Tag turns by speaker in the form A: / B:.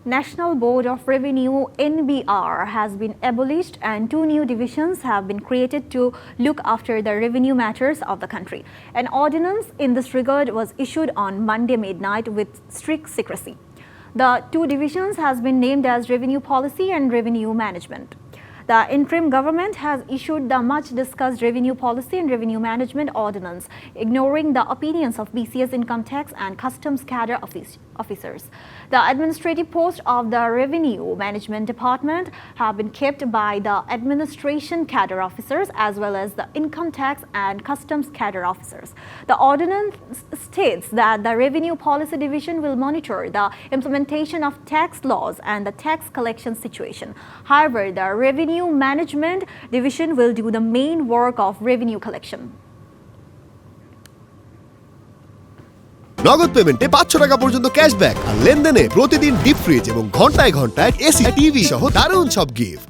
A: National Board of Revenue (NBR) has been abolished and two new divisions have been created to look after the revenue matters of the country. An ordinance in this regard was issued on Monday midnight with strict secrecy. The two divisions has been named as Revenue Policy and Revenue Management. The interim government has issued the much-discussed Revenue Policy and Revenue Management Ordinance, ignoring the opinions of BCS Income Tax and Customs cadre officers. The administrative posts of the Revenue Management Department have been kept by the administration cadre officers as well as the Income Tax and Customs cadre officers. The ordinance states that the Revenue Policy Division will monitor the implementation of tax laws and the tax collection situation. However, the Revenue Management Division will do the main work of revenue collection.
B: নগদ পেমেন্টে 500 টাকা পর্যন্ত cashback আর লেনদেনে প্রতিদিন deep fridge এবং ঘন্টায় ঘন্টায় AC TV সহ দারুণ সব গিফট।